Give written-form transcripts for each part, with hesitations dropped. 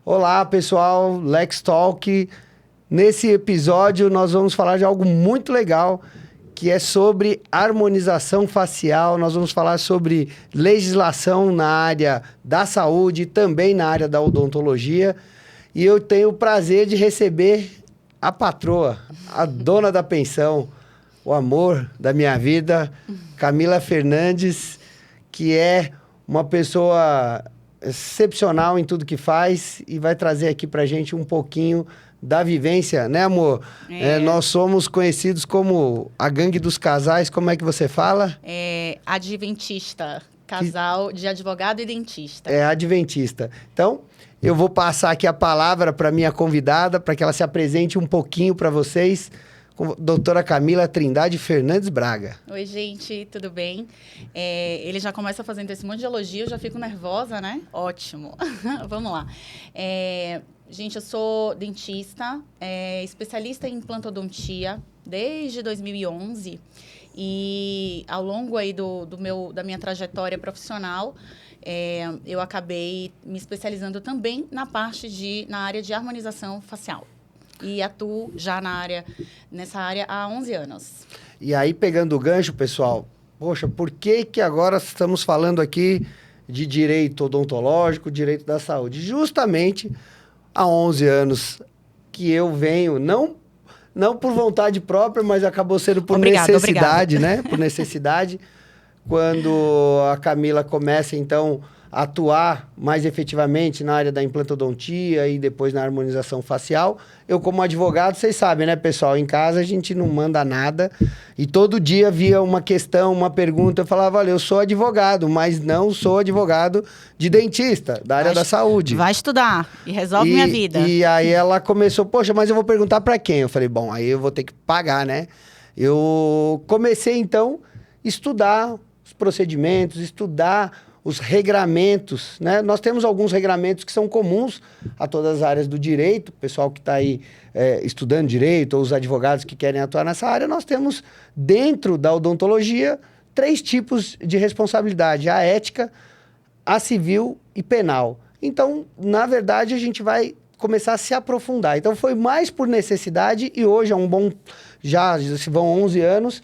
Olá, pessoal, Lex Talk. Nesse episódio, nós vamos falar de algo muito legal, que é sobre harmonização facial. Nós vamos falar sobre legislação na área da saúde e também na área da odontologia. E eu tenho o prazer de receber a patroa, a dona da pensão, o amor da minha vida, Camila Fernandes, que é uma pessoa excepcional em tudo que faz e vai trazer aqui pra gente um pouquinho da vivência, né, amor? Nós somos conhecidos como a gangue dos casais. Como é que você fala? Adventista, casal de advogado e dentista. É adventista. Então, eu vou passar aqui a palavra para minha convidada, para que ela se apresente um pouquinho para vocês, com a doutora Camila Trindade Fernandes Braga. Oi, gente, tudo bem? Ele já começa fazendo esse monte de elogio, eu já fico nervosa, né? Ótimo. Vamos lá. Gente, eu sou dentista, especialista em implantodontia desde 2011 e ao longo aí da minha trajetória profissional, eu acabei me especializando também na área de harmonização facial. E atuo já nessa área há 11 anos. E aí, pegando o gancho, pessoal, poxa, por que agora estamos falando aqui de direito odontológico, direito da saúde? Justamente há 11 anos que eu venho, não por vontade própria, mas acabou sendo por necessidade, né? Por necessidade. Quando a Camila começa, então, a atuar mais efetivamente na área da implantodontia e depois na harmonização facial. Eu, como advogado, vocês sabem, né, pessoal? Em casa a gente não manda nada. E todo dia via uma questão, uma pergunta. Eu falava, olha, eu sou advogado, mas não sou advogado de dentista, da área da saúde. Vai estudar e resolve minha vida. E aí ela começou, poxa, mas eu vou perguntar para quem? Eu falei, bom, aí eu vou ter que pagar, né? Eu comecei, então, a estudar os procedimentos, estudar os regramentos, né? Nós temos alguns regramentos que são comuns a todas as áreas do direito. O pessoal que está aí estudando direito, ou os advogados que querem atuar nessa área, nós temos, dentro da odontologia, 3 tipos de responsabilidade: a ética, a civil e penal. Então, na verdade, a gente vai começar a se aprofundar. Então, foi mais por necessidade e hoje é já se vão 11 anos,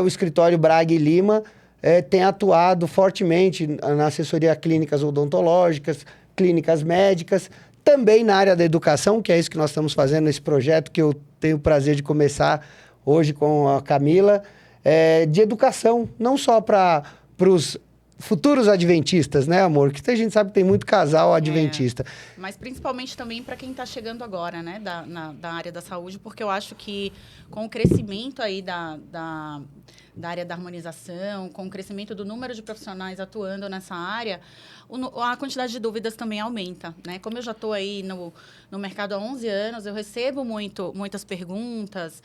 o escritório Braga e Lima tem atuado fortemente na assessoria clínicas odontológicas, clínicas médicas, também na área da educação, que é isso que nós estamos fazendo nesse projeto, que eu tenho o prazer de começar hoje com a Camila, de educação, não só para os futuros adventistas, né, amor? Que a gente sabe que tem muito casal adventista. Mas principalmente também para quem está chegando agora, né, da área da saúde, porque eu acho que com o crescimento aí da área da harmonização, com o crescimento do número de profissionais atuando nessa área, a quantidade de dúvidas também aumenta, né? Como eu já estou aí no mercado há 11 anos, eu recebo muitas perguntas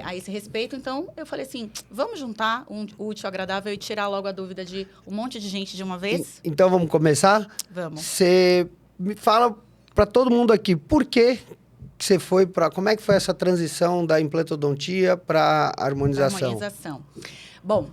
a esse respeito. Então, eu falei assim, vamos juntar o útil ao agradável e tirar logo a dúvida de um monte de gente de uma vez? Então, vamos começar? Vamos. Você me fala para todo mundo aqui, por que você foi para... Como é que foi essa transição da implantodontia para a harmonização? Bom,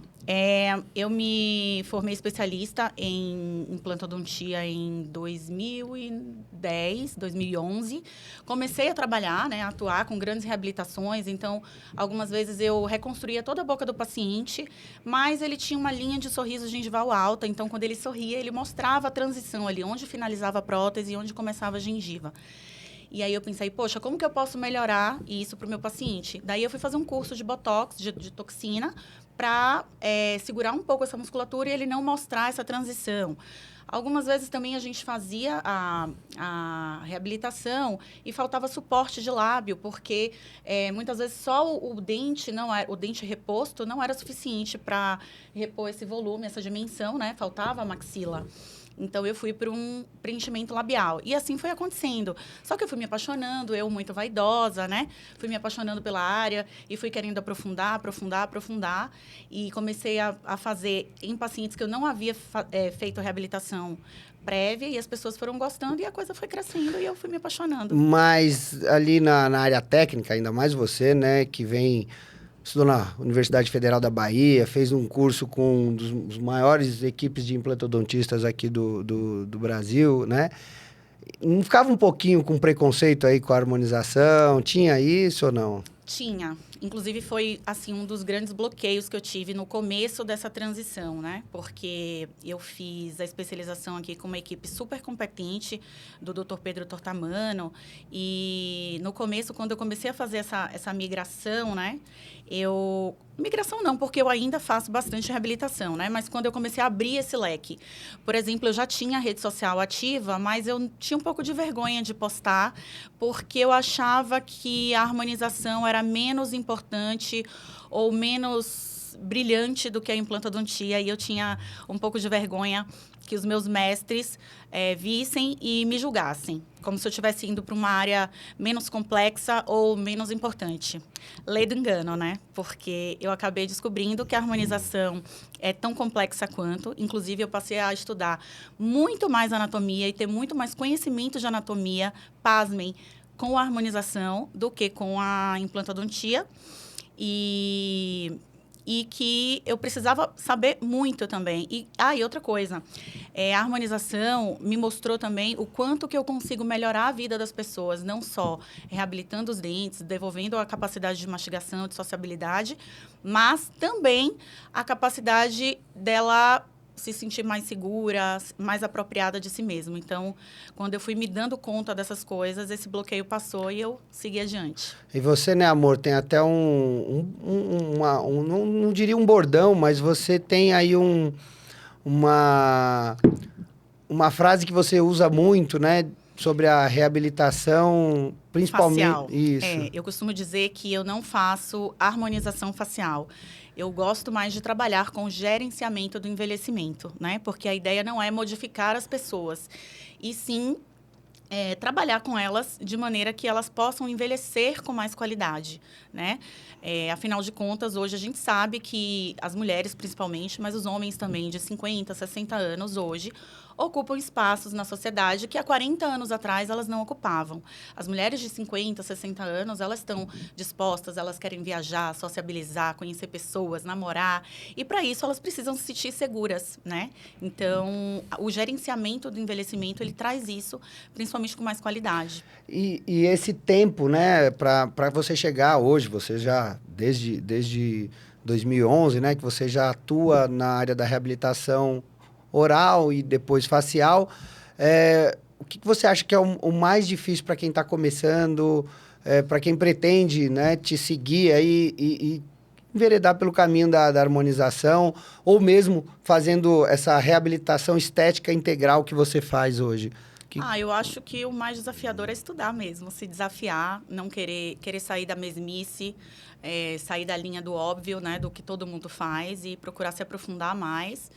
eu me formei especialista em implantodontia em 2010, 2011. Comecei a trabalhar, né, a atuar com grandes reabilitações. Então, algumas vezes eu reconstruía toda a boca do paciente, mas ele tinha uma linha de sorriso gengival alta. Então, quando ele sorria, ele mostrava a transição ali, onde finalizava a prótese e onde começava a gengiva. E aí eu pensei, poxa, como que eu posso melhorar isso para o meu paciente? Daí eu fui fazer um curso de botox, de toxina, para segurar um pouco essa musculatura e ele não mostrar essa transição. Algumas vezes também a gente fazia a reabilitação e faltava suporte de lábio, porque muitas vezes só o dente reposto não era suficiente para repor esse volume, essa dimensão, né? Faltava a maxila. Então, eu fui para um preenchimento labial. E assim foi acontecendo. Só que eu fui me apaixonando, eu muito vaidosa, né? Fui me apaixonando pela área e fui querendo aprofundar. E comecei a fazer em pacientes que eu não havia feito reabilitação prévia. E as pessoas foram gostando e a coisa foi crescendo e eu fui me apaixonando. Mas ali na área técnica, ainda mais você, né? Que estudou na Universidade Federal da Bahia, fez um curso com um dos maiores equipes de implantodontistas aqui do Brasil, né? não ficava um pouquinho com preconceito aí com a harmonização? Tinha isso ou não? Tinha. Inclusive, foi, assim, um dos grandes bloqueios que eu tive no começo dessa transição, né? Porque eu fiz a especialização aqui com uma equipe super competente do Dr. Pedro Tortamano. E no começo, quando eu comecei a fazer essa migração, né? Migração não, porque eu ainda faço bastante reabilitação, né? Mas quando eu comecei a abrir esse leque, por exemplo, eu já tinha rede social ativa, mas eu tinha um pouco de vergonha de postar, porque eu achava que a harmonização era menos importante ou menos brilhante do que a implantodontia, e eu tinha um pouco de vergonha que os meus mestres vissem e me julgassem, como se eu estivesse indo para uma área menos complexa ou menos importante. Lei do engano, né? Porque eu acabei descobrindo que a harmonização é tão complexa quanto. Inclusive, eu passei a estudar muito mais anatomia e ter muito mais conhecimento de anatomia, pasmem, com a harmonização do que com a implantodontia. E que eu precisava saber muito também. E outra coisa, a harmonização me mostrou também o quanto que eu consigo melhorar a vida das pessoas, não só reabilitando os dentes, devolvendo a capacidade de mastigação, de sociabilidade, mas também a capacidade dela se sentir mais segura, mais apropriada de si mesma. Então, quando eu fui me dando conta dessas coisas, esse bloqueio passou e eu segui adiante. E você, né, amor, tem até não diria um bordão, mas você tem aí uma frase que você usa muito, né, sobre a reabilitação, principalmente... Facial. Isso. Eu costumo dizer que eu não faço harmonização facial. Eu gosto mais de trabalhar com o gerenciamento do envelhecimento, né? Porque a ideia não é modificar as pessoas, e sim trabalhar com elas de maneira que elas possam envelhecer com mais qualidade, né? Afinal de contas, hoje a gente sabe que as mulheres, principalmente, mas os homens também, de 50, 60 anos hoje, ocupam espaços na sociedade que há 40 anos atrás elas não ocupavam. As mulheres de 50, 60 anos, elas estão dispostas, elas querem viajar, sociabilizar, conhecer pessoas, namorar, e para isso elas precisam se sentir seguras, né? Então, o gerenciamento do envelhecimento, ele traz isso, principalmente com mais qualidade. E esse tempo, né, para você chegar hoje, você já, desde 2011, né, que você já atua na área da reabilitação oral e depois facial, o que você acha que é o mais difícil para quem está começando, para quem pretende, né, te seguir aí e enveredar pelo caminho da harmonização, ou mesmo fazendo essa reabilitação estética integral que você faz hoje? Eu acho que o mais desafiador é estudar mesmo, se desafiar, não querer sair da mesmice, sair da linha do óbvio, né, do que todo mundo faz, e procurar se aprofundar mais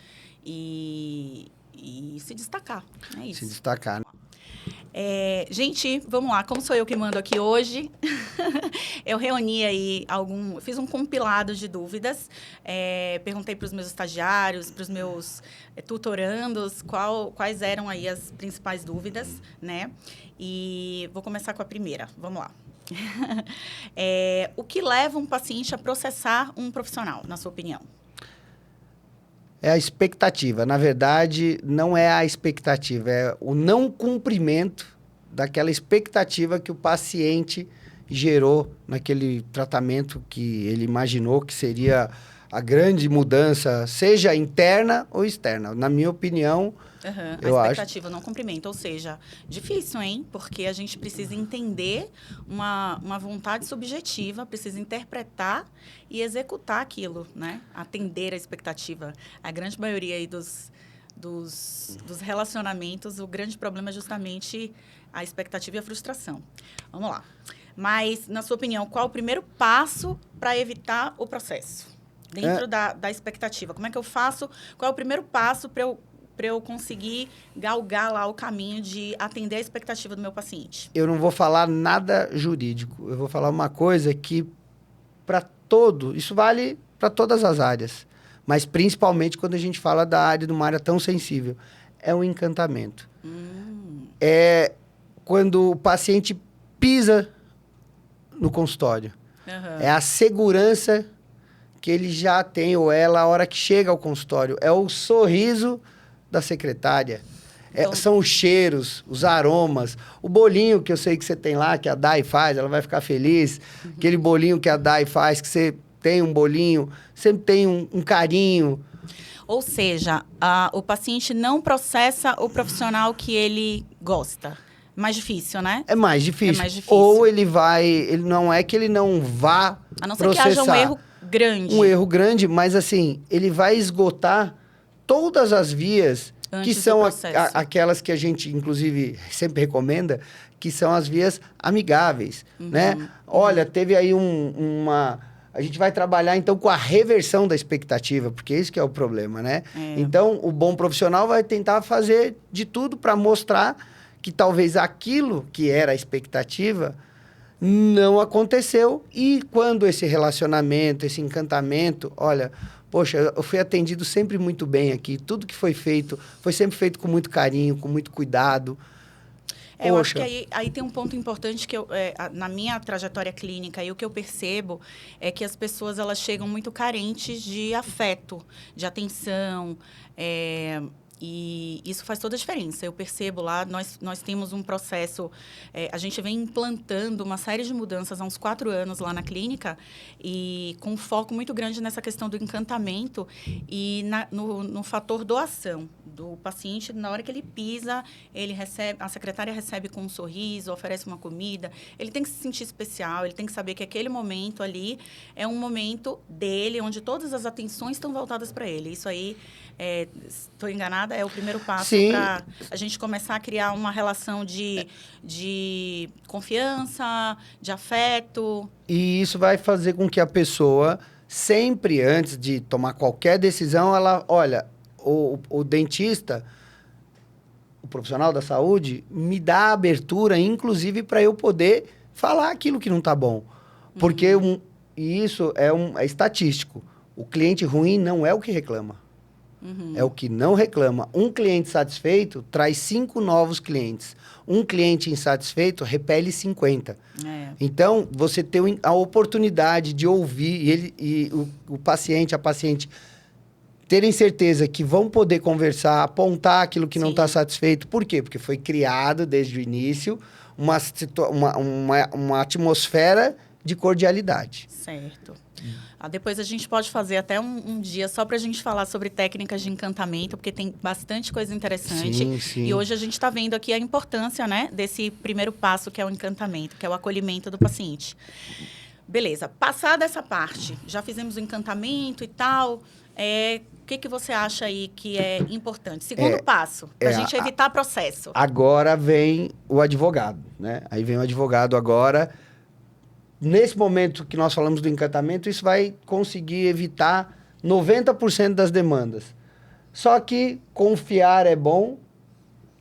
e se destacar. É isso. Se destacar. Gente, vamos lá, como sou eu que mando aqui hoje, eu reuni aí fiz um compilado de dúvidas, perguntei para os meus estagiários, para os meus tutorandos, quais eram aí as principais dúvidas, né? E vou começar com a primeira, vamos lá. O que leva um paciente a processar um profissional, na sua opinião? É a expectativa. Na verdade, não é a expectativa, é o não cumprimento daquela expectativa que o paciente gerou naquele tratamento que ele imaginou que seria a grande mudança, seja interna ou externa. Na minha opinião, eu a expectativa não cumprimenta, ou seja, difícil, hein? Porque a gente precisa entender uma vontade subjetiva, precisa interpretar e executar aquilo, né? Atender a expectativa. A grande maioria aí dos relacionamentos, o grande problema é justamente a expectativa e a frustração. Vamos lá. Mas, na sua opinião, qual o primeiro passo para evitar o processo? Dentro da expectativa. Como é que eu faço? Qual é o primeiro passo para eu conseguir galgar lá o caminho de atender a expectativa do meu paciente? Eu não vou falar nada jurídico. Eu vou falar uma coisa que, isso vale para todas as áreas, mas principalmente quando a gente fala da área, de uma área tão sensível, é o encantamento. É quando o paciente pisa no consultório. É a segurança que ele já tem, ou ela, a hora que chega ao consultório. É o sorriso da secretária. São os cheiros, os aromas, o bolinho que eu sei que você tem lá, que a Dai faz, ela vai ficar feliz. Aquele bolinho que a Dai faz, que você tem um bolinho, sempre tem um carinho. Ou seja, o paciente não processa o profissional que ele gosta. Mais difícil, né? É mais difícil. É mais difícil. Ou ele não é que ele não vá a não ser processar. que haja um erro grande. Um erro grande, mas assim, ele vai esgotar todas as vias Antes que são do processo. aquelas que a gente, inclusive, sempre recomenda, que são as vias amigáveis, né? Olha, teve aí uma... A gente vai trabalhar, então, com a reversão da expectativa, porque esse que é o problema, né? Então, o bom profissional vai tentar fazer de tudo para mostrar que talvez aquilo que era a expectativa não aconteceu. E quando esse relacionamento, esse encantamento... Olha, poxa, eu fui atendido sempre muito bem aqui. Tudo que foi feito, foi sempre feito com muito carinho, com muito cuidado. Eu acho que aí tem um ponto importante que na minha trajetória clínica, e o que eu percebo é que as pessoas elas chegam muito carentes de afeto, de atenção, e isso faz toda a diferença. Eu percebo lá, nós temos um processo, a gente vem implantando uma série de mudanças há uns 4 anos lá na clínica, e com um foco muito grande nessa questão do encantamento e no fator doação do paciente. Na hora que ele pisa, a secretária recebe com um sorriso, oferece uma comida, ele tem que se sentir especial, ele tem que saber que aquele momento ali é um momento dele, onde todas as atenções estão voltadas para ele. Isso aí, estou enganada, é o primeiro passo para a gente começar a criar uma relação de confiança, de afeto. E isso vai fazer com que a pessoa, sempre antes de tomar qualquer decisão, ela, olha, o dentista, o profissional da saúde, me dá abertura, inclusive, para eu poder falar aquilo que não está bom. Porque isso é estatístico. O cliente ruim não é o que reclama. É o que não reclama. Um cliente satisfeito traz 5 novos clientes. Um cliente insatisfeito repele 50. Então, você tem a oportunidade de ouvir o paciente, a paciente, terem certeza que vão poder conversar, apontar aquilo que não está satisfeito. Por quê? Porque foi criado desde o início uma atmosfera de cordialidade. Certo. Depois a gente pode fazer até um dia só para a gente falar sobre técnicas de encantamento, porque tem bastante coisa interessante. Sim. E hoje a gente está vendo aqui a importância, né, desse primeiro passo, que é o encantamento, que é o acolhimento do paciente. Beleza. Passada essa parte, já fizemos o encantamento e tal. O que você acha aí que é importante? Segundo passo, para a gente evitar processo. Agora vem o advogado, né? Aí vem o advogado agora. Nesse momento que nós falamos do encantamento, isso vai conseguir evitar 90% das demandas. Só que confiar é bom,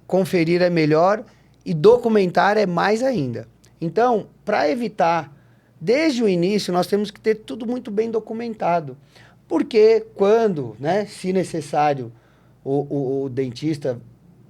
conferir é melhor e documentar é mais ainda. Então, para evitar, desde o início, nós temos que ter tudo muito bem documentado. Porque quando, né, se necessário, o dentista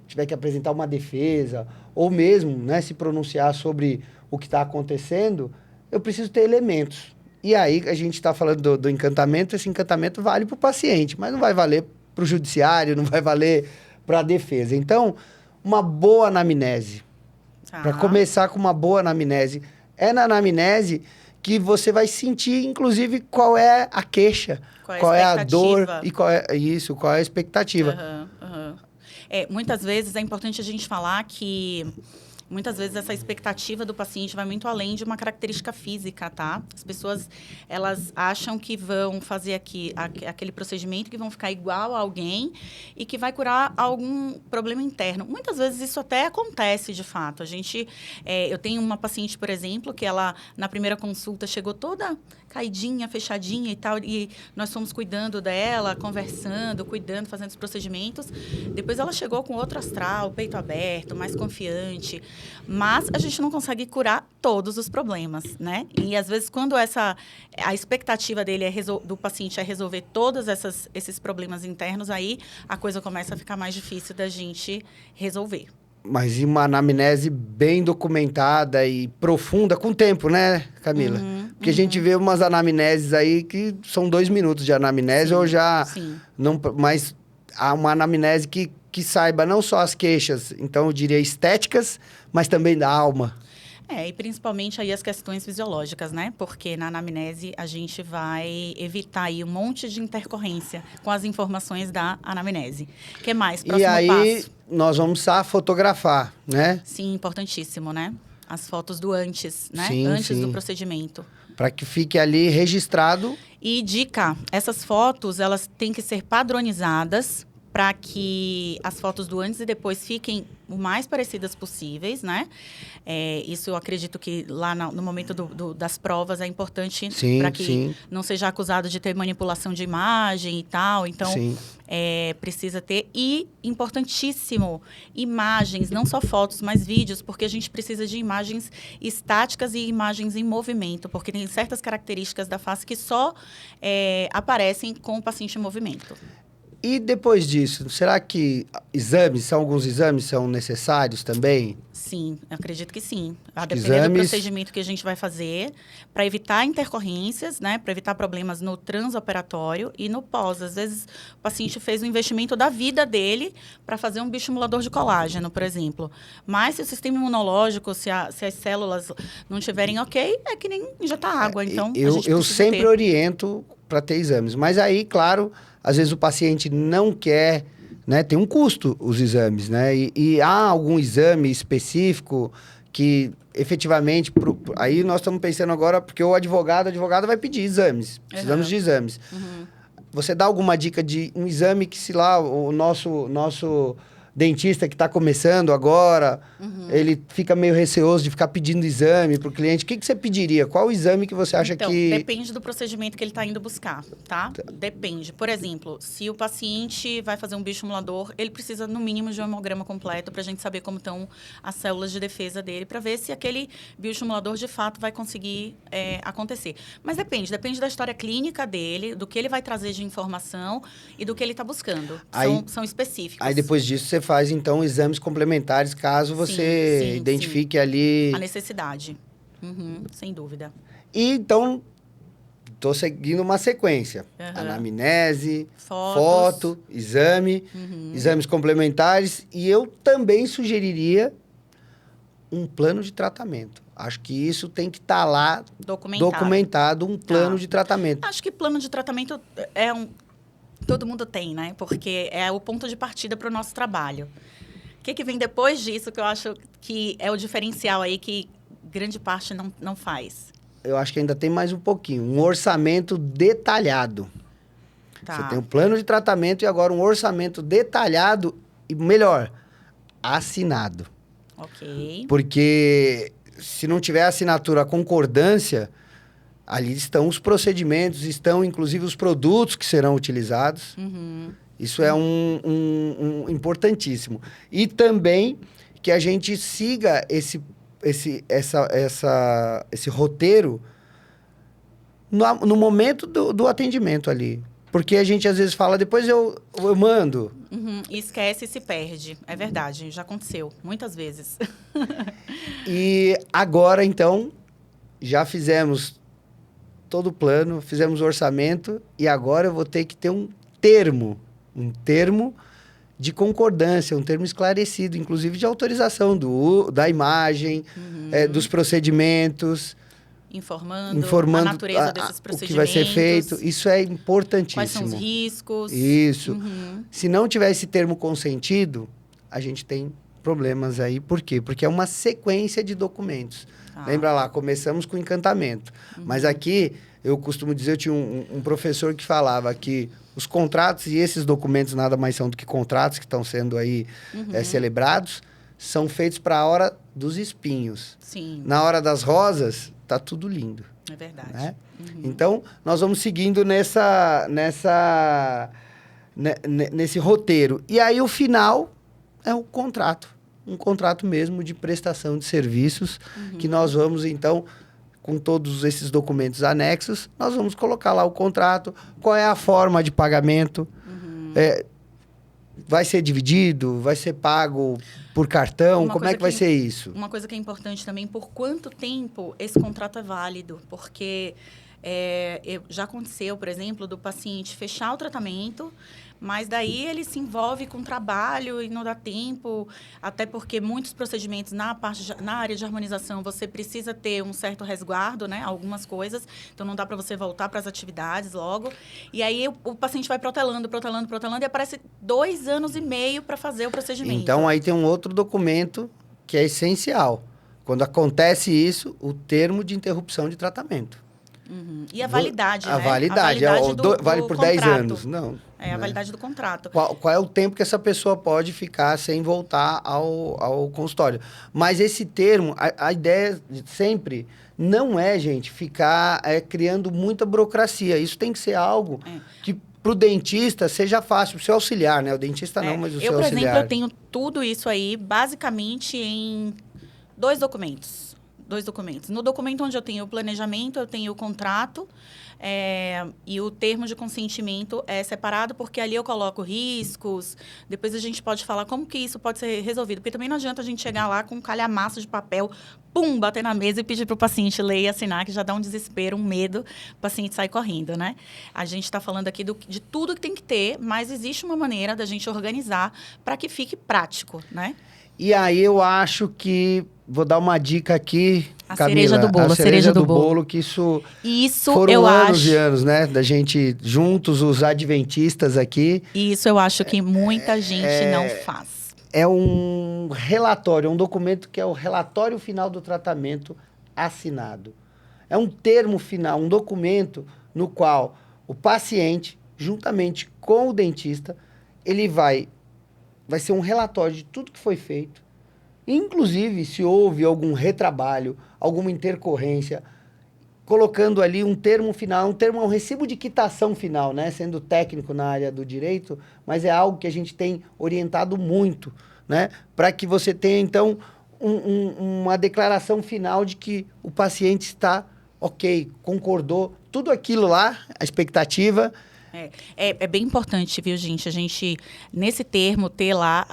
tiver que apresentar uma defesa ou mesmo, né, se pronunciar sobre o que está acontecendo, eu preciso ter elementos. E aí a gente está falando do encantamento, esse encantamento vale para o paciente, mas não vai valer para o judiciário, não vai valer para a defesa. Então, uma boa anamnese. Para começar com uma boa anamnese. É na anamnese que você vai sentir, inclusive, qual é a queixa, qual é a dor e qual é a expectativa. Muitas vezes é importante a gente falar que muitas vezes essa expectativa do paciente vai muito além de uma característica física, tá? As pessoas, elas acham que vão fazer aquele procedimento, que vão ficar igual a alguém e que vai curar algum problema interno. Muitas vezes isso até acontece, de fato. Eu tenho uma paciente, por exemplo, que ela, na primeira consulta, chegou toda caidinha, fechadinha e tal, e nós fomos cuidando dela, conversando, cuidando, fazendo os procedimentos. Depois ela chegou com outro astral, peito aberto, mais confiante. Mas a gente não consegue curar todos os problemas, né? E às vezes quando a expectativa dele do paciente é resolver todos esses problemas internos, aí a coisa começa a ficar mais difícil da gente resolver. Mas e uma anamnese bem documentada e profunda, com tempo, né, Camila? Porque a gente vê umas anamneses aí que são 2 minutos de anamnese, ou já... Sim. Não, mas há uma anamnese que que saiba não só as queixas, então eu diria estéticas, mas também da alma. E principalmente aí as questões fisiológicas, né? Porque na anamnese a gente vai evitar aí um monte de intercorrência com as informações da anamnese. O que mais? Próximo E aí passo. nós vamos precisar fotografar, né? Sim, importantíssimo, né? As fotos do antes, né? Sim, antes sim. do procedimento. Para que fique ali registrado. E dica, essas fotos, elas têm que ser padronizadas para que as fotos do antes e depois fiquem o mais parecidas possíveis, né? Isso eu acredito que lá no momento das provas é importante para que não seja acusado de ter manipulação de imagem e tal. Então, precisa ter. E, importantíssimo, imagens, não só fotos, mas vídeos, porque a gente precisa de imagens estáticas e imagens em movimento, porque tem certas características da face que só aparecem com o paciente em movimento. E depois disso, será que alguns exames são necessários também? Sim, eu acredito que sim. A depender do procedimento que a gente vai fazer, para evitar intercorrências, né? Para evitar problemas no transoperatório e no pós. Às vezes, o paciente fez um investimento da vida dele para fazer um bioestimulador de colágeno, por exemplo. Mas se o sistema imunológico, se as células não estiverem ok, é que nem injetar água. Então, eu sempre oriento para ter exames. Mas aí, claro, às vezes o paciente não quer, né? Tem um custo os exames, né? E há algum exame específico que efetivamente... Aí nós estamos pensando agora, porque o advogado vai pedir exames. Precisamos de exames. Você dá alguma dica de um exame que, se lá, o nosso dentista que está começando agora, ele fica meio receoso de ficar pedindo exame para o cliente. O que você pediria? Qual o exame que você acha que... Depende do procedimento que ele está indo buscar, tá? Depende. Por exemplo, se o paciente vai fazer um bioestimulador, ele precisa, no mínimo, de um hemograma completo para a gente saber como estão as células de defesa dele, para ver se aquele bioestimulador, de fato, vai conseguir acontecer. Mas depende da história clínica dele, do que ele vai trazer de informação e do que ele está buscando. São específicos. Aí, depois disso, você faz, então, exames complementares, caso você identifique ali... a necessidade. Sem dúvida. E, então, estou seguindo uma sequência. Anamnese, foto, exame, exames complementares. E eu também sugeriria um plano de tratamento. Acho que isso tem que estar lá documentado, um plano de tratamento. Acho que plano de tratamento todo mundo tem, né? Porque é o ponto de partida para o nosso trabalho. O que vem depois disso que eu acho que é o diferencial aí que grande parte não faz? Eu acho que ainda tem mais um pouquinho. Um orçamento detalhado. Tá. Você tem um plano de tratamento e agora um orçamento detalhado e, melhor, assinado. Ok. Porque se não tiver assinatura, a concordância... Ali estão os procedimentos, estão inclusive os produtos que serão utilizados. Isso é importantíssimo. E também que a gente siga esse roteiro no momento do atendimento ali. Porque a gente às vezes fala, depois eu mando. E esquece e se perde. É verdade, já aconteceu muitas vezes. E agora, então, já fizemos todo o plano, fizemos o orçamento e agora eu vou ter que ter um termo de concordância, um termo esclarecido, inclusive de autorização da imagem, dos procedimentos. Informando a natureza desses procedimentos. O que vai ser feito. Isso é importantíssimo. Quais são os riscos. Isso. Se não tiver esse termo consentido, a gente tem problemas aí. Por quê? Porque é uma sequência de documentos. Lembra lá, começamos com encantamento. Mas aqui, eu costumo dizer, eu tinha um professor que falava que os contratos, e esses documentos nada mais são do que contratos que estão sendo aí celebrados, são feitos para a hora dos espinhos. Sim. Na hora das rosas, tá tudo lindo. É verdade. Né? Então, nós vamos seguindo nesse roteiro. E aí, o final é o contrato. Um contrato mesmo de prestação de serviços, que nós vamos, então, com todos esses documentos anexos, nós vamos colocar lá o contrato, qual é a forma de pagamento, vai ser dividido, vai ser pago por cartão, como é que vai ser isso? Uma coisa que é importante também, por quanto tempo esse contrato é válido, porque Já aconteceu, por exemplo, do paciente fechar o tratamento, mas daí ele se envolve com trabalho e não dá tempo, até porque muitos procedimentos na área de harmonização você precisa ter um certo resguardo, né? Algumas coisas, então não dá para você voltar para as atividades logo. E aí o paciente vai protelando e aparece 2 anos e meio para fazer o procedimento. Então aí tem um outro documento que é essencial. Quando acontece isso, o termo de interrupção de tratamento. Uhum. E a validade, a né? validade. Vale por 10 anos. Não. A validade do contrato. Qual é o tempo que essa pessoa pode ficar sem voltar ao consultório? Mas esse termo, a ideia sempre não é, gente, ficar criando muita burocracia. Isso tem que ser algo que para o dentista seja fácil, para o seu auxiliar, né? O dentista não, mas o seu auxiliar. Eu, por exemplo, eu tenho tudo isso aí basicamente em 2 documentos. 2 documentos. No documento onde eu tenho o planejamento, eu tenho o contrato e o termo de consentimento é separado, porque ali eu coloco riscos. Depois a gente pode falar como que isso pode ser resolvido. Porque também não adianta a gente chegar lá com um calhamaço de papel, pum, bater na mesa e pedir para o paciente ler e assinar, que já dá um desespero, um medo, o paciente sai correndo, né? A gente está falando aqui de tudo que tem que ter, mas existe uma maneira da gente organizar para que fique prático, né? E aí eu acho que vou dar uma dica aqui, a Camila, cereja do bolo, a cereja do bolo, que isso foram eu anos acho, e anos, né, da gente juntos, os adventistas aqui. Isso eu acho que muita gente não faz. É um relatório, um documento que é o relatório final do tratamento assinado. É um termo final, um documento no qual o paciente, juntamente com o dentista, ele vai ser um relatório de tudo que foi feito. Inclusive, se houve algum retrabalho, alguma intercorrência, colocando ali um termo final, um recibo de quitação final, né? Sendo técnico na área do direito, mas é algo que a gente tem orientado muito, né? Para que você tenha, então, uma declaração final de que o paciente está ok, concordou, tudo aquilo lá, a expectativa. É bem importante, viu, gente? A gente, nesse termo, ter lá...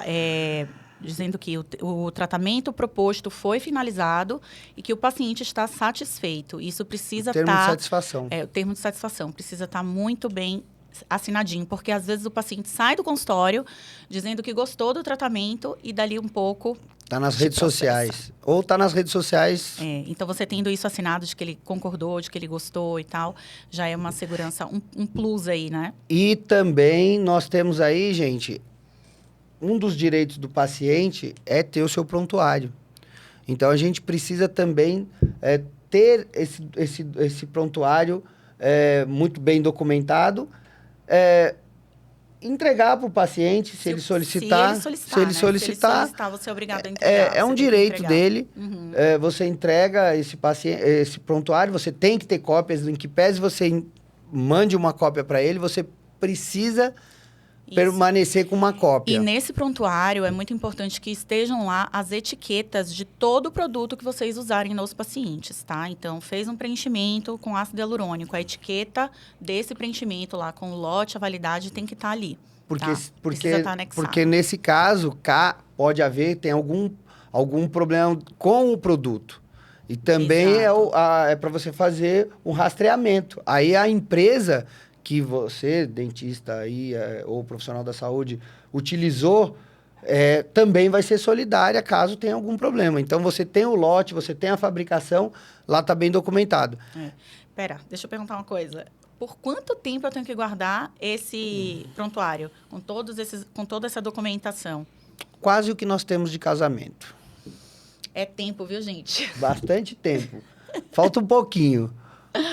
dizendo que o tratamento proposto foi finalizado e que o paciente está satisfeito. Isso precisa estar... O termo de satisfação. O termo de satisfação precisa estar muito bem assinadinho, porque às vezes o paciente sai do consultório dizendo que gostou do tratamento e dali um pouco... Está nas redes sociais. Ou está nas redes sociais. Então, você tendo isso assinado de que ele concordou, de que ele gostou e tal, já é uma segurança, um plus aí, né? E também nós temos aí, gente... Um dos direitos do paciente é ter o seu prontuário. Então, a gente precisa também ter esse prontuário muito bem documentado, entregar para o paciente, se ele solicitar. Se ele solicitar, você é obrigado a entregar. É um direito dele. Uhum. Você entrega esse prontuário, você tem que ter cópias, em que pese você mande uma cópia para ele, você precisa... permanecer com uma cópia. E nesse prontuário é muito importante que estejam lá as etiquetas de todo o produto que vocês usarem nos pacientes, tá? Então, fez um preenchimento com ácido hialurônico, a etiqueta desse preenchimento lá com o lote, a validade tem que estar ali. Porque nesse caso, pode haver, tem algum problema com o produto. E também é para você fazer um rastreamento. Aí a empresa... que você, dentista aí, ou profissional da saúde, utilizou, também vai ser solidária caso tenha algum problema. Então, você tem o lote, você tem a fabricação, lá está bem documentado. Pera, deixa eu perguntar uma coisa. Por quanto tempo eu tenho que guardar esse prontuário, com toda essa documentação? Quase o que nós temos de casamento. É tempo, viu, gente? Bastante tempo. Falta um pouquinho.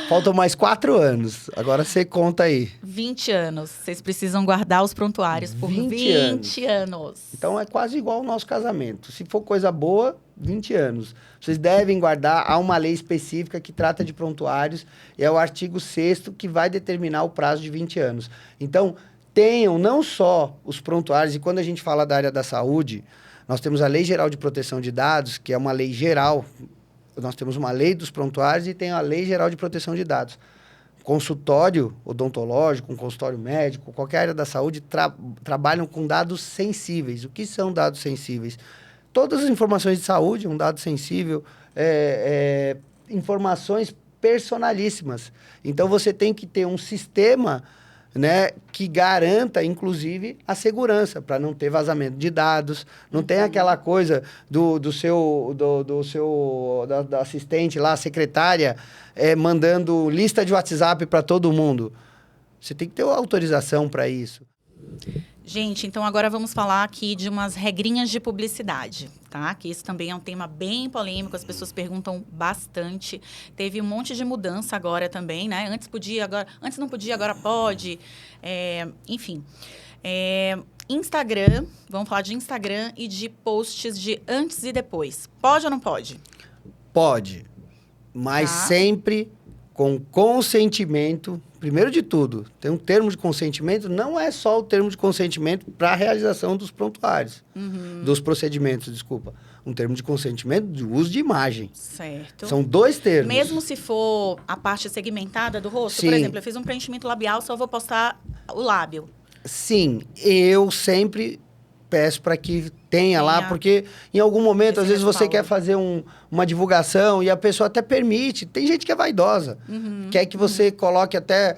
Faltam mais 4 anos. Agora você conta aí. 20 anos. Vocês precisam guardar os prontuários por 20 anos. Então, é quase igual ao nosso casamento. Se for coisa boa, 20 anos. Vocês devem guardar. Há uma lei específica que trata de prontuários. E é o artigo 6º que vai determinar o prazo de 20 anos. Então, tenham não só os prontuários. E quando a gente fala da área da saúde, nós temos a Lei Geral de Proteção de Dados, que é uma lei geral. Nós temos uma lei dos prontuários e tem a Lei Geral de Proteção de Dados. Consultório odontológico, um consultório médico, qualquer área da saúde trabalham com dados sensíveis. O que são dados sensíveis? Todas as informações de saúde, um dado sensível, informações personalíssimas. Então, você tem que ter um sistema, né, que garanta, inclusive, a segurança, para não ter vazamento de dados, não tem aquela coisa da assistente lá, secretária, mandando lista de WhatsApp para todo mundo. Você tem que ter autorização para isso. Gente, então agora vamos falar aqui de umas regrinhas de publicidade, tá? Que isso também é um tema bem polêmico, as pessoas perguntam bastante. Teve um monte de mudança agora também, né? Antes não podia, agora pode. Enfim. Instagram, vamos falar de Instagram e de posts de antes e depois. Pode ou não pode? Pode, mas sempre com consentimento. Primeiro de tudo, tem um termo de consentimento, não é só o termo de consentimento para a realização dos prontuários, dos procedimentos, desculpa. Um termo de consentimento de uso de imagem. Certo. São 2 termos. Mesmo se for a parte segmentada do rosto, Sim. por exemplo, eu fiz um preenchimento labial, só vou postar o lábio. Sim, eu sempre peço para que tenha lá, porque em algum momento, às vezes você quer fazer uma divulgação e a pessoa até permite. Tem gente que é vaidosa, quer que você coloque até,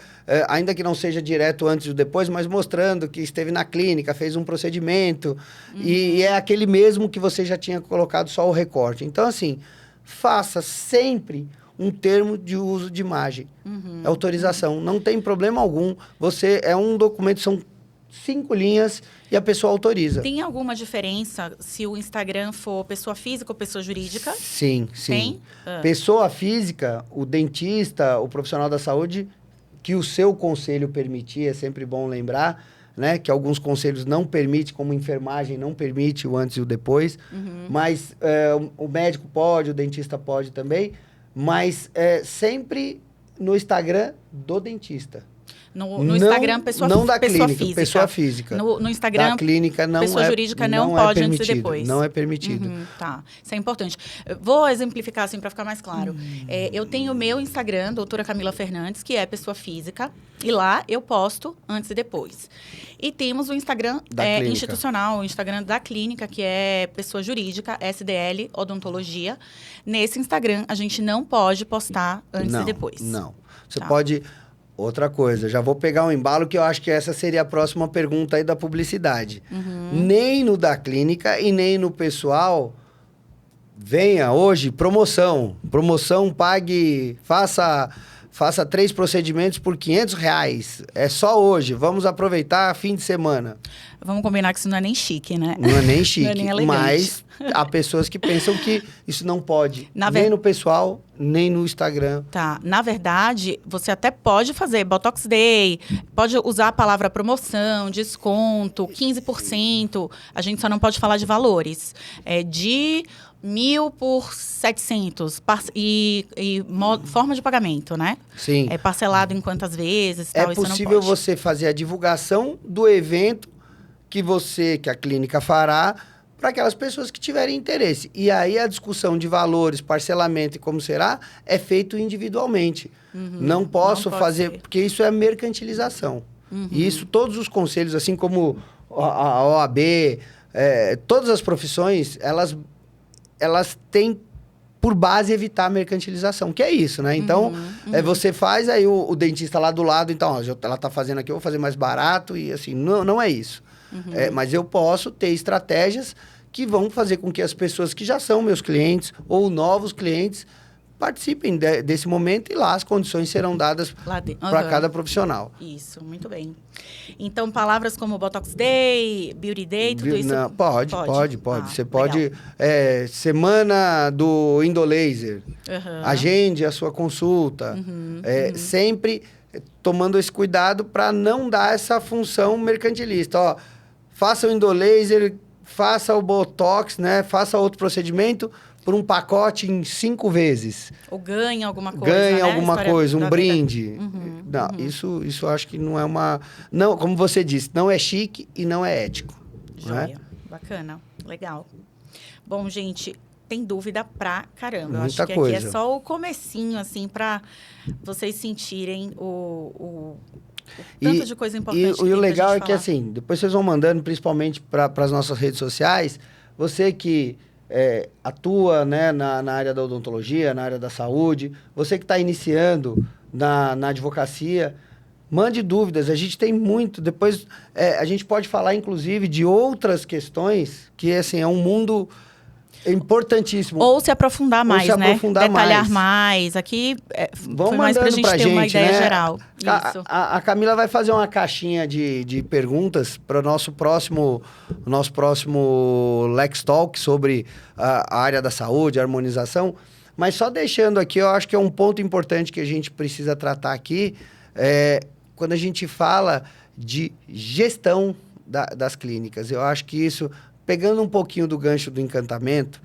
ainda que não seja direto antes ou depois, mas mostrando que esteve na clínica, fez um procedimento, e é aquele mesmo que você já tinha colocado só o recorte. Então, assim, faça sempre um termo de uso de imagem, autorização. Não tem problema algum. É um documento, são 5 linhas e a pessoa autoriza. Tem alguma diferença se o Instagram for pessoa física ou pessoa jurídica? Sim, sim. Tem? Pessoa física, o dentista, o profissional da saúde, que o seu conselho permitir, é sempre bom lembrar, né? Que alguns conselhos não permitem, como enfermagem não permite o antes e o depois, mas o médico pode, o dentista pode também, mas sempre no Instagram do dentista. No Instagram, pessoa física. Pessoa física. No Instagram, da clínica não pessoa jurídica não pode antes e depois. Não é permitido. Tá, isso é importante. Vou exemplificar assim para ficar mais claro. Eu tenho o meu Instagram, doutora Camila Fernandes, que é pessoa física, e lá eu posto antes e depois. E temos o Instagram institucional, o Instagram da clínica, que é pessoa jurídica, SDL, odontologia. Nesse Instagram, a gente não pode postar antes e depois. Não, você pode... Outra coisa, já vou pegar um embalo que eu acho que essa seria a próxima pergunta aí da publicidade. Nem no da clínica e nem no pessoal, venha hoje, promoção. Promoção, pague, faça 3 procedimentos por R$500. É só hoje, vamos aproveitar fim de semana. Vamos combinar que isso não é nem chique, né? Não é nem chique, não é nem elegante. Mas há pessoas que pensam que isso não pode, nem no pessoal, nem no Instagram. Tá, na verdade, você até pode fazer Botox Day, pode usar a palavra promoção, desconto, 15%, a gente só não pode falar de valores. De 1.000 por 700 forma de pagamento, né? Sim. É parcelado em quantas vezes, tal, É isso possível não pode. você fazer a divulgação do evento que a clínica fará para aquelas pessoas que tiverem interesse. E aí a discussão de valores, parcelamento e como será, é feito individualmente. Não posso fazer, porque isso é mercantilização. E isso todos os conselhos, assim como a OAB, todas as profissões, elas têm por base evitar a mercantilização, que é isso, né? Então, você faz, aí o dentista lá do lado, então, ó, ela está fazendo aqui, eu vou fazer mais barato, e assim, não é isso. Mas eu posso ter estratégias que vão fazer com que as pessoas que já são meus clientes ou novos clientes participem desse momento, e lá as condições serão dadas para cada profissional. Isso, muito bem. Então, palavras como Botox Day, Beauty Day, tudo isso... Não, pode. Você pode... semana do Indolaser. Agende a sua consulta. Sempre tomando esse cuidado para não dar essa função mercantilista. Ó, faça o Indolaser, faça o Botox, né? Faça outro procedimento por um pacote em 5 vezes. Ou ganha alguma coisa, Ganha alguma coisa, um brinde. Não, isso eu acho que não é uma... Não, como você disse, não é chique e não é ético. Joia. Né? Bacana. Legal. Bom, gente, tem dúvida pra caramba. Eu Muita acho que coisa. aqui é só o comecinho, assim, pra vocês sentirem o tanto de coisa importante que E o legal pra é gente que, falar. assim, depois vocês vão mandando, principalmente para as nossas redes sociais, você que atua, né, na área da odontologia, na área da saúde, você que está iniciando na advocacia, mande dúvidas. A gente tem muito. Depois, a gente pode falar, inclusive, de outras questões que, assim, é um mundo importantíssimo. Ou se aprofundar mais, se né? aprofundar Detalhar mais. Aqui foi mais para a gente ter uma ideia geral. Isso. A Camila vai fazer uma caixinha de perguntas para o nosso próximo Lex Talk sobre a área da saúde, a harmonização. Mas só deixando aqui, eu acho que é um ponto importante que a gente precisa tratar aqui, quando a gente fala de gestão das clínicas. Eu acho que isso, pegando um pouquinho do gancho do encantamento,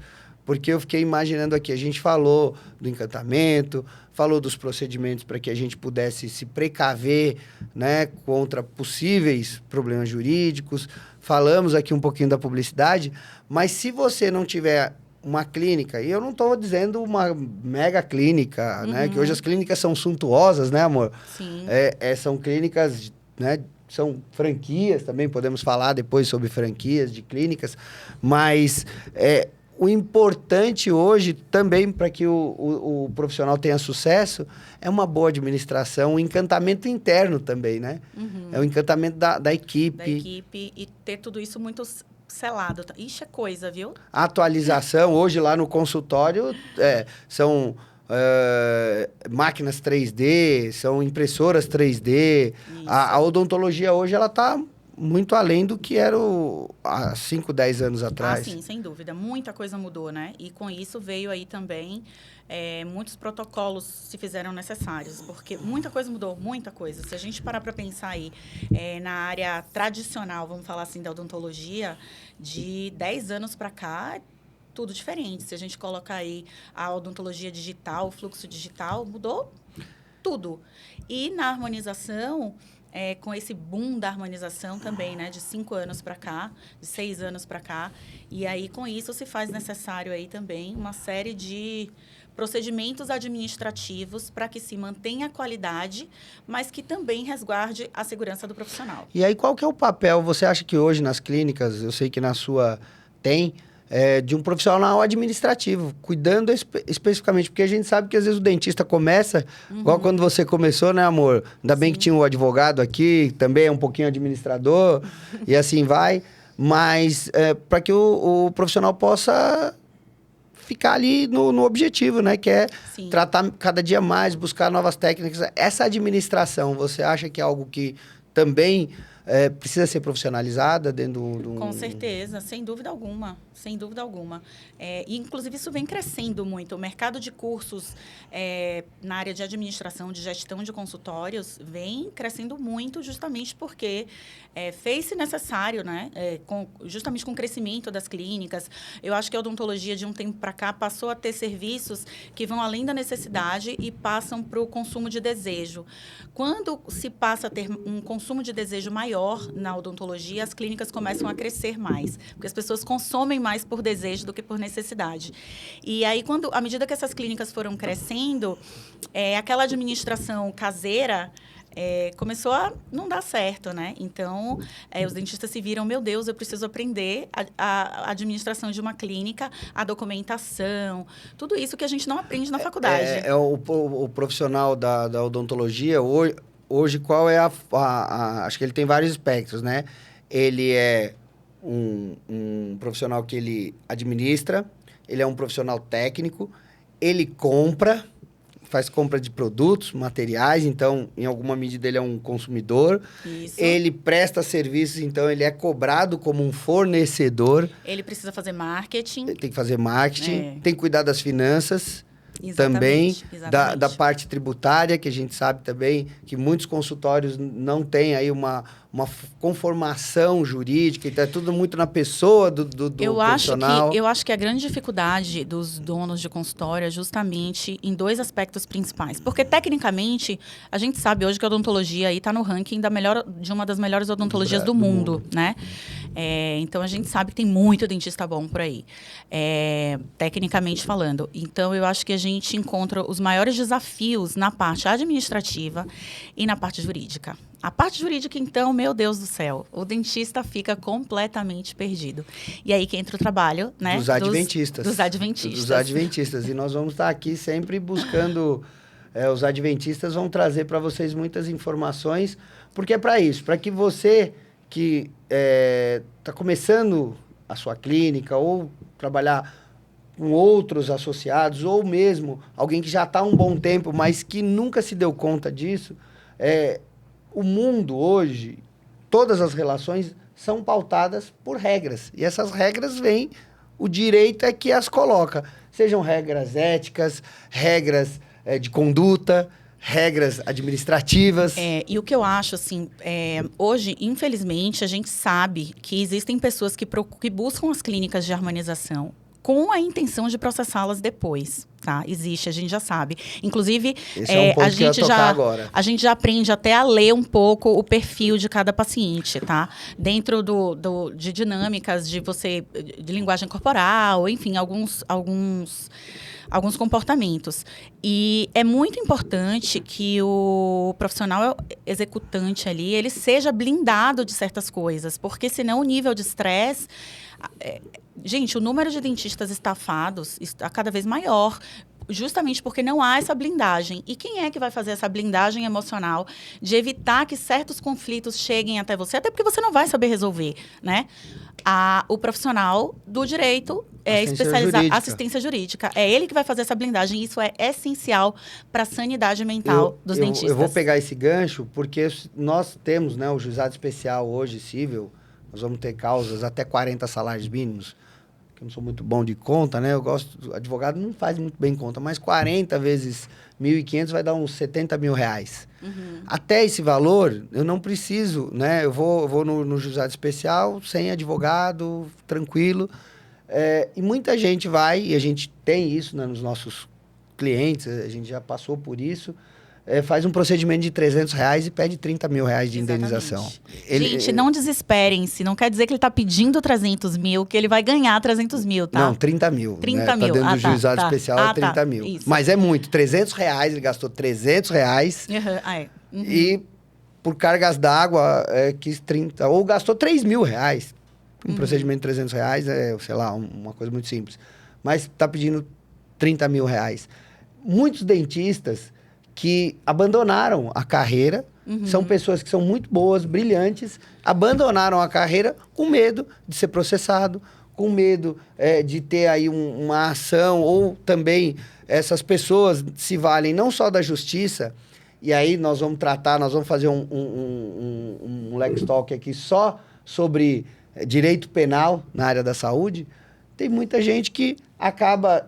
porque eu fiquei imaginando aqui, a gente falou do encantamento, falou dos procedimentos para que a gente pudesse se precaver, né, contra possíveis problemas jurídicos, falamos aqui um pouquinho da publicidade, mas se você não tiver uma clínica, e eu não estou dizendo uma mega clínica, né, que hoje as clínicas são suntuosas, né, amor? Sim. São clínicas, né, são franquias também, podemos falar depois sobre franquias de clínicas, mas o importante hoje também para que o profissional tenha sucesso é uma boa administração, um encantamento interno também, né? É o encantamento da equipe. Da equipe e ter tudo isso muito selado. Ixi, é coisa, viu? A atualização, hoje lá no consultório, são máquinas 3D, são impressoras 3D. A odontologia hoje, ela está muito além do que era há 5, 10 anos atrás. Ah, sim, sem dúvida. Muita coisa mudou, né? E com isso veio aí também muitos protocolos se fizeram necessários, porque muita coisa mudou, muita coisa. Se a gente parar para pensar aí na área tradicional, vamos falar assim, da odontologia, de 10 anos para cá, tudo diferente. Se a gente colocar aí a odontologia digital, o fluxo digital, mudou tudo. E na harmonização, com esse boom da harmonização também, né? De 5 anos para cá, de 6 anos para cá. E aí, com isso, se faz necessário aí também uma série de procedimentos administrativos para que se mantenha a qualidade, mas que também resguarde a segurança do profissional. E aí, qual que é o papel? Você acha que hoje nas clínicas, eu sei que na sua tem, de um profissional administrativo, cuidando especificamente, porque a gente sabe que às vezes o dentista começa, igual quando você começou, né, amor? Ainda bem que tinha o advogado aqui, também é um pouquinho administrador, e assim vai, mas para que o profissional possa ficar ali no objetivo, né, que é tratar cada dia mais, buscar novas técnicas. Essa administração, você acha que é algo que também precisa ser profissionalizada dentro de um... Com certeza, sem dúvida alguma, sem dúvida alguma. E, inclusive, isso vem crescendo muito. O mercado de cursos na área de administração, de gestão de consultórios, vem crescendo muito justamente porque fez-se necessário, né? Justamente com o crescimento das clínicas. Eu acho que a odontologia, de um tempo para cá, passou a ter serviços que vão além da necessidade e passam para o consumo de desejo. Quando se passa a ter um consumo de desejo maior na odontologia, as clínicas começam a crescer mais, porque as pessoas consomem mais por desejo do que por necessidade. E aí, à medida que essas clínicas foram crescendo, aquela administração caseira começou a não dar certo, né? Então, os dentistas se viram, meu Deus, eu preciso aprender a administração de uma clínica, a documentação, tudo isso que a gente não aprende na faculdade. O profissional da odontologia, hoje qual é acho que ele tem vários espectros, né? Ele é um profissional que ele administra, ele é um profissional técnico, ele faz compra de produtos, materiais, então, em alguma medida, ele é um consumidor. Isso. Ele presta serviços, então, ele é cobrado como um fornecedor. Ele precisa fazer marketing. Ele tem que fazer marketing, tem que cuidar das finanças. Exatamente, também, da parte tributária, que a gente sabe também que muitos consultórios não têm aí uma conformação jurídica, então é tudo muito na pessoa do profissional. Eu acho que a grande dificuldade dos donos de consultório é justamente em 2 aspectos principais. Porque, tecnicamente, a gente sabe hoje que a odontologia está no ranking de uma das melhores odontologias do mundo, né? Então, a gente sabe que tem muito dentista bom por aí, tecnicamente falando. Então, eu acho que a gente encontra os maiores desafios na parte administrativa e na parte jurídica. A parte jurídica, então, meu Deus do céu, o dentista fica completamente perdido. E aí que entra o trabalho, né? Dos adventistas. Dos adventistas. Dos adventistas. E nós vamos estar aqui sempre buscando... os adventistas vão trazer para vocês muitas informações, porque é para isso, para que você que está começando a sua clínica ou trabalhar com outros associados, ou mesmo alguém que já está há um bom tempo, mas que nunca se deu conta disso, o mundo hoje, todas as relações são pautadas por regras. E essas regras vêm, o direito é que as coloca. Sejam regras éticas, regras de conduta, regras administrativas. E o que eu acho, assim, hoje, infelizmente, a gente sabe que existem pessoas que buscam as clínicas de harmonização com a intenção de processá-las depois, tá? Existe, a gente já sabe. Inclusive, esse é um ponto que eu ia tocar agora. A gente já aprende até a ler um pouco o perfil de cada paciente, tá? Dentro de dinâmicas de linguagem corporal, enfim, alguns comportamentos. E é muito importante que o profissional executante ali, ele seja blindado de certas coisas, porque senão o nível de estresse... gente, o número de dentistas estafados está cada vez maior, justamente porque não há essa blindagem. E quem é que vai fazer essa blindagem emocional de evitar que certos conflitos cheguem até você? Até porque você não vai saber resolver, né? O profissional do direito especializado, assistência jurídica. É ele que vai fazer essa blindagem. Isso é essencial para a sanidade mental dos dentistas. Eu vou pegar esse gancho, porque nós temos, né, o juizado especial hoje, civil, nós vamos ter causas até 40 salários mínimos, que eu não sou muito bom de conta, né? Eu gosto, advogado não faz muito bem conta, mas 40 vezes 1.500 vai dar uns 70 mil reais. Uhum. Até esse valor, eu não preciso, né? Eu vou no juizado especial, sem advogado, tranquilo. E muita gente vai, e a gente tem isso, né, nos nossos clientes, a gente já passou por isso, faz um procedimento de R$300 e pede 30 mil reais de indenização. Gente, não desesperem-se. Não quer dizer que ele está pedindo 300 mil, que ele vai ganhar 300 mil, tá? Não, 30 mil. 30 né? mil. Tá dentro do juizado especial, é 30 mil. Isso. Mas é muito. R$300, ele gastou R$300. Uhum. E por cargas d'água, quis 30. Ou gastou 3 mil reais. Um procedimento de R$300 sei lá, uma coisa muito simples. Mas está pedindo 30 mil reais. Muitos dentistas que abandonaram a carreira, são pessoas que são muito boas, brilhantes, abandonaram a carreira com medo de ser processado, com medo de ter aí uma ação, ou também essas pessoas se valem não só da justiça, e aí nós vamos fazer um Lex Talk aqui só sobre direito penal na área da saúde. Tem muita gente que acaba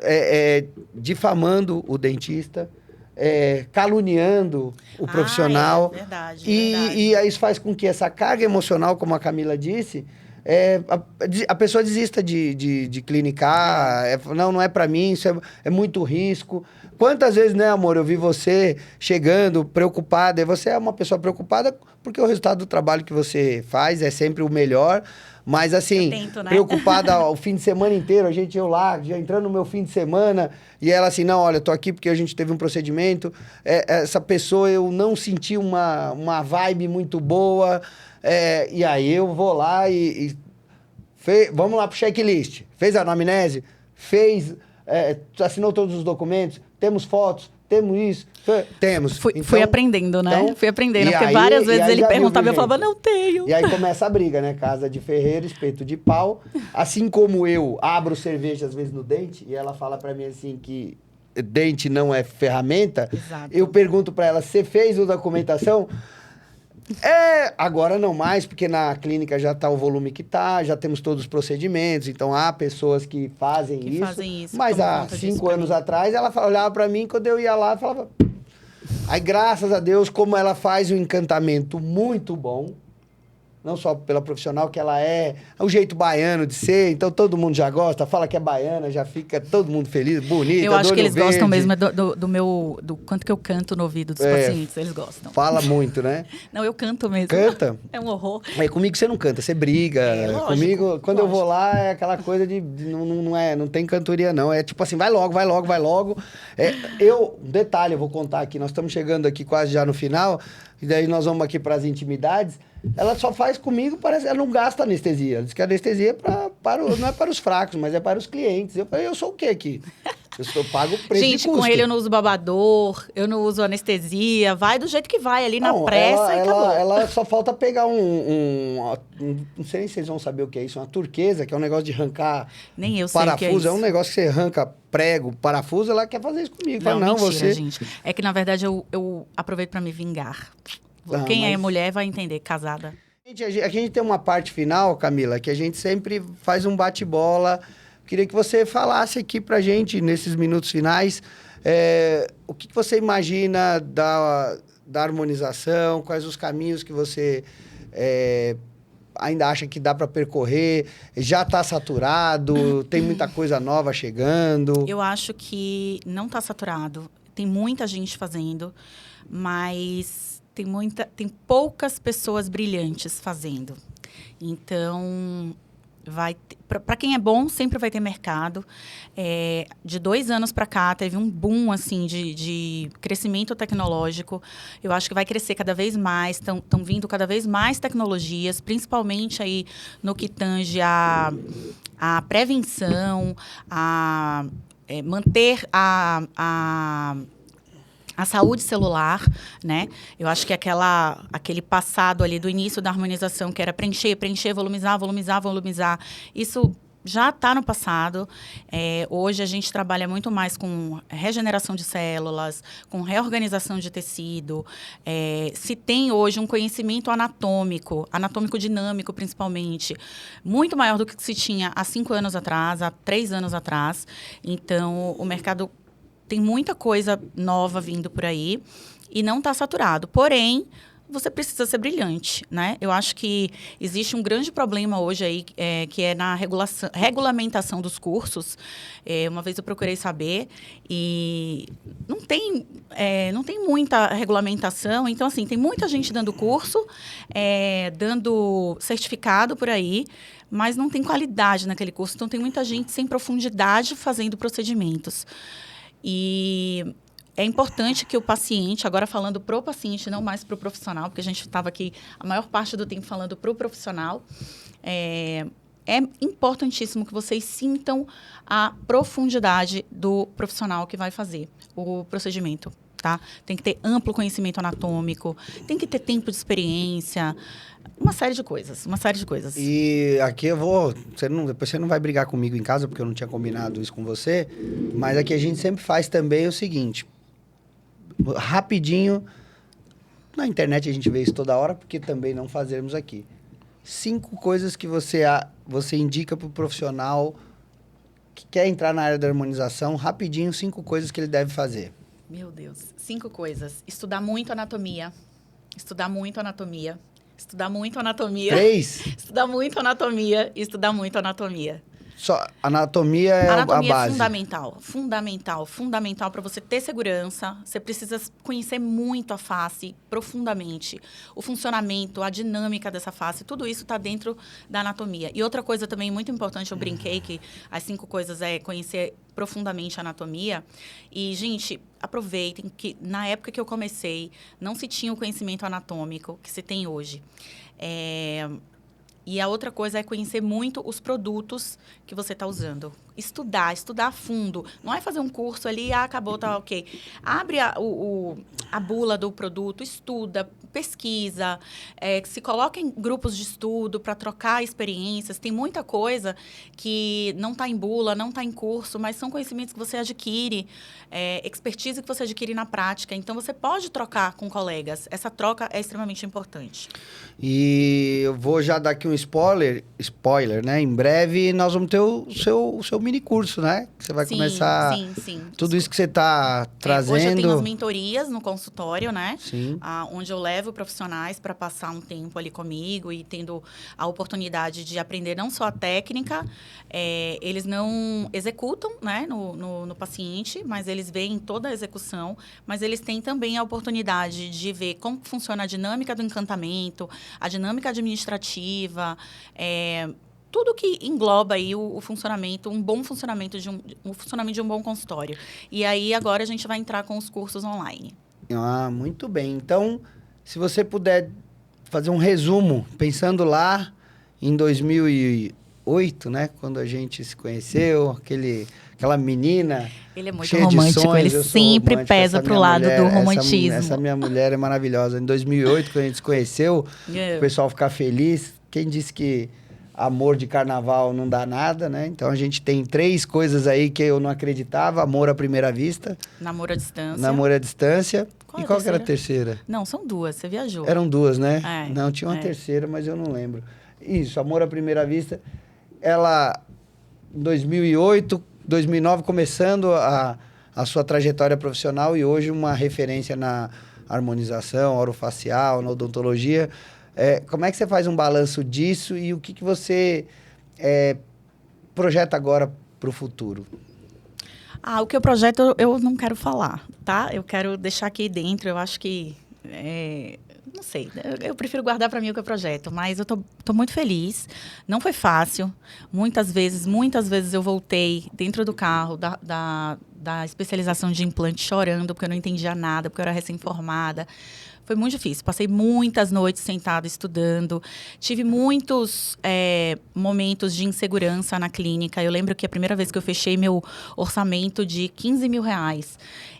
difamando o dentista, caluniando o profissional. Verdade. E isso faz com que essa carga emocional, como a Camila disse, a pessoa desista de clinicar. Não é para mim, isso é muito risco. Quantas vezes, né, amor, eu vi você chegando preocupada, e você é uma pessoa preocupada porque o resultado do trabalho que você faz é sempre o melhor. Mas, assim, tento, né? preocupada o fim de semana inteiro, eu lá, já entrando no meu fim de semana, e ela assim, não, olha, tô aqui porque a gente teve um procedimento, essa pessoa, eu não senti uma vibe muito boa, e aí eu vou lá vamos lá pro checklist. Fez a anamnese? Assinou todos os documentos? Temos fotos? Temos isso? Temos. Fui aprendendo, né? Então, fui aprendendo, porque várias vezes ele perguntava e eu falava, não tenho. E aí começa a briga, né? Casa de ferreiro, espeto de pau. Assim como eu abro cerveja às vezes no dente, e ela fala pra mim assim que dente não é ferramenta. Exato. Eu pergunto pra ela, você fez a documentação? Agora não mais, porque na clínica já está o volume que está, já temos todos os procedimentos, então há pessoas que fazem isso. Mas há 5 anos atrás, ela olhava para mim, quando eu ia lá, e falava... Aí, graças a Deus, como ela faz um encantamento muito bom, não só pela profissional que ela é, o jeito baiano de ser, então todo mundo já gosta, fala que é baiana, já fica todo mundo feliz, bonita, Eu acho que eles verde. gostam mesmo do quanto que eu canto no ouvido dos pacientes, eles gostam. Fala muito, né? Não, eu canto mesmo. Canta? É um horror. Aí comigo você não canta, você briga. Lógico, Comigo, quando eu lógico. vou lá, é aquela coisa não tem cantoria, não. É tipo assim, vai logo, vai logo, vai logo. Detalhe, eu vou contar aqui, nós estamos chegando aqui quase já no final, e daí nós vamos aqui para as intimidades. Ela só faz comigo, parece, ela não gasta anestesia. Ela diz que a anestesia não é para os fracos, mas é para os clientes. Eu falei, eu sou o quê aqui? Eu pago o preço Gente, de custo. com ele eu não uso babador, eu não uso anestesia, vai do jeito que vai, ali na pressa e acabou. Ela só falta pegar não sei nem se vocês vão saber o que é isso, uma turquesa, que é um negócio de arrancar Nem eu sei o que é parafuso. isso. É um negócio que você arranca prego, parafuso, ela quer fazer isso comigo. Fala, não, mentira, você... gente. É que, na verdade, eu aproveito pra me vingar. Quem é mulher vai entender, casada. A gente tem uma parte final, Camila, que a gente sempre faz um bate-bola. Queria que você falasse aqui pra gente, nesses minutos finais, o que você imagina da harmonização, quais os caminhos que você ainda acha que dá para percorrer, já está saturado, tem muita coisa nova chegando? Eu acho que não está saturado, tem muita gente fazendo, mas tem poucas pessoas brilhantes fazendo. Então, para quem é bom, sempre vai ter mercado. De 2 anos para cá, teve um boom assim, de crescimento tecnológico. Eu acho que vai crescer cada vez mais. Estão vindo cada vez mais tecnologias, principalmente aí no que tange a prevenção, a manter a saúde celular, né? Eu acho que aquele passado ali do início da harmonização, que era preencher, volumizar, isso já está no passado. Hoje a gente trabalha muito mais com regeneração de células, com reorganização de tecido. Se tem hoje um conhecimento anatômico dinâmico principalmente, muito maior do que se tinha há 5 anos atrás, há 3 anos atrás. Então, o mercado tem muita coisa nova vindo por aí e não está saturado. Porém, você precisa ser brilhante, né? Eu acho que existe um grande problema hoje aí, que é na regulamentação dos cursos. Uma vez eu procurei saber e não tem muita regulamentação. Então, assim, tem muita gente dando curso, dando certificado por aí, mas não tem qualidade naquele curso. Então, tem muita gente sem profundidade fazendo procedimentos. E é importante que o paciente, agora falando pro paciente, não mais pro profissional, porque a gente estava aqui a maior parte do tempo falando pro profissional, é importantíssimo que vocês sintam a profundidade do profissional que vai fazer o procedimento, tá? Tem que ter amplo conhecimento anatômico, tem que ter tempo de experiência, uma série de coisas. E aqui depois você não vai brigar comigo em casa, porque eu não tinha combinado isso com você, mas aqui a gente sempre faz também o seguinte, rapidinho, na internet a gente vê isso toda hora, porque também não fazemos aqui. 5 coisas que você indica para o profissional que quer entrar na área da harmonização, rapidinho, 5 coisas que ele deve fazer. Meu Deus, 5 coisas. Estudar muito anatomia. 3? Estudar muito anatomia e estudar muito anatomia. Só anatomia é a base. É fundamental para você ter segurança. Você precisa conhecer muito a face, profundamente. O funcionamento, a dinâmica dessa face, tudo isso está dentro da anatomia. E outra coisa também muito importante, eu brinquei que as 5 coisas é conhecer profundamente a anatomia. E, gente, aproveitem que na época que eu comecei, não se tinha o conhecimento anatômico que se tem hoje. E a outra coisa é conhecer muito os produtos que você está usando. Estudar a fundo. Não é fazer um curso ali, acabou, tá ok. Abre a bula do produto, estuda, pesquisa, se coloca em grupos de estudo para trocar experiências. Tem muita coisa que não está em bula, não está em curso, mas são conhecimentos que você adquire, expertise que você adquire na prática. Então, você pode trocar com colegas. Essa troca é extremamente importante. E eu vou já dar aqui um spoiler, né? Em breve nós vamos ter o seu mini curso, né? Que você vai começar... Sim. Tudo isso que você está trazendo. Hoje eu tenho as mentorias consultório, né? Sim. Onde eu levo profissionais para passar um tempo ali comigo e tendo a oportunidade de aprender não só a técnica, eles não executam, né, no paciente, mas eles veem toda a execução, mas eles têm também a oportunidade de ver como funciona a dinâmica do encantamento, a dinâmica administrativa, tudo que engloba aí o funcionamento, um bom funcionamento o funcionamento de um bom consultório. E aí, agora, a gente vai entrar com os cursos online. Muito bem. Então, se você puder fazer um resumo, pensando lá em 2008, né? Quando a gente se conheceu, aquela menina... Ele é muito cheia romântico, de sonhos, ele sempre pesa pro lado do romantismo. Essa minha mulher é maravilhosa. Em 2008, quando a gente se conheceu, o pessoal ficar feliz. Quem disse que amor de carnaval não dá nada, né? Então, a gente tem 3 coisas aí que eu não acreditava. Amor à primeira vista. Namoro à distância. Namoro à distância. Qual e qual que era a terceira? Não, são 2, você viajou. Eram 2, né? Não, tinha uma terceira, mas eu não lembro. Isso, amor à primeira vista. Ela, em 2008, 2009, começando a sua trajetória profissional e hoje uma referência na harmonização orofacial, na odontologia. Como é que você faz um balanço disso e o que você projeta agora para o futuro? O que eu projeto eu não quero falar, tá? Eu quero deixar aqui dentro, eu acho que... não sei, eu prefiro guardar para mim o que eu projeto, mas eu tô muito feliz. Não foi fácil. Muitas vezes eu voltei dentro do carro da especialização de implante chorando, porque eu não entendia nada, porque eu era recém-formada. Foi muito difícil. Passei muitas noites sentada estudando. Tive muitos momentos de insegurança na clínica. Eu lembro que a primeira vez que eu fechei meu orçamento de R$15 mil,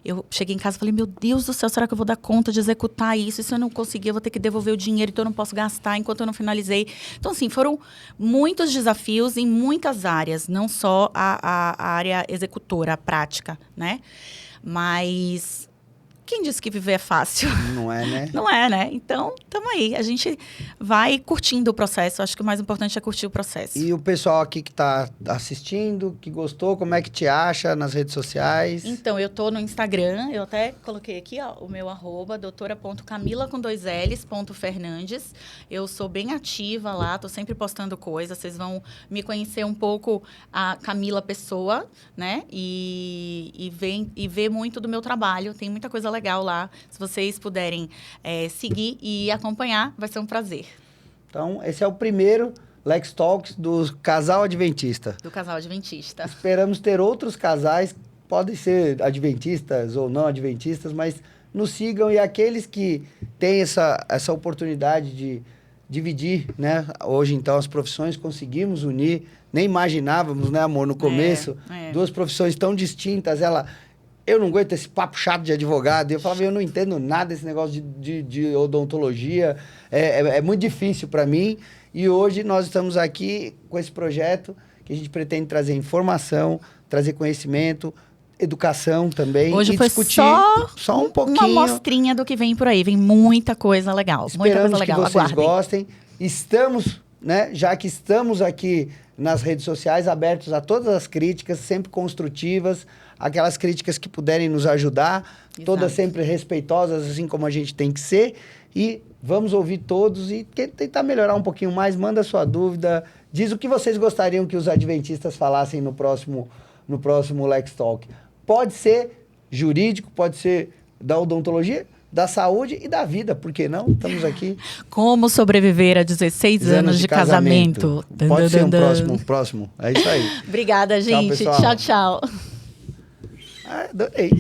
eu cheguei em casa e falei, meu Deus do céu, será que eu vou dar conta de executar isso? E se eu não conseguir, eu vou ter que devolver o dinheiro, então eu não posso gastar enquanto eu não finalizei. Então, assim, foram muitos desafios em muitas áreas, não só a área executora, a prática, né? Mas... quem disse que viver é fácil? Não é, né? Não é, né? Então, estamos aí. A gente vai curtindo o processo. Acho que o mais importante é curtir o processo. E o pessoal aqui que está assistindo, que gostou, como é que te acha nas redes sociais? Então, eu tô no Instagram. Eu até coloquei aqui, ó, o meu @ doutora.camila_Fernandes. Eu sou bem ativa lá. Tô sempre postando coisas. Vocês vão me conhecer um pouco a Camila pessoa, né? E ver muito do meu trabalho. Tem muita coisa legal lá. Se vocês puderem seguir e acompanhar, vai ser um prazer. Então, esse é o primeiro Lex Talks do Casal Adventista. Do Casal Adventista. Esperamos ter outros casais, podem ser adventistas ou não adventistas, mas nos sigam e aqueles que têm essa oportunidade de dividir, né? Hoje, então, as profissões conseguimos unir, nem imaginávamos, né, amor, no começo, 2 profissões tão distintas, eu não aguento esse papo chato de advogado. Eu falava, eu não entendo nada desse negócio de odontologia. É muito difícil para mim. E hoje nós estamos aqui com esse projeto que a gente pretende trazer informação, trazer conhecimento, educação também. Hoje e foi discutir só um pouquinho. Uma mostrinha do que vem por aí. Vem muita coisa legal. Esperamos muita coisa legal. Que vocês Aguardem. gostem. Estamos, né, já que estamos aqui nas redes sociais, abertos a todas as críticas, sempre construtivas, aquelas críticas que puderem nos ajudar, todas sempre respeitosas, assim como a gente tem que ser, e vamos ouvir todos e tentar melhorar um pouquinho mais. Manda sua dúvida, diz o que vocês gostariam que os adventistas falassem no próximo Lex Talk. Pode ser jurídico, pode ser da odontologia, da saúde e da vida, por que não? Estamos aqui. Como sobreviver a 16 anos de casamento. Pode ser um próximo. É isso aí. Obrigada, gente. Tchau, pessoal. Tchau. Adorei.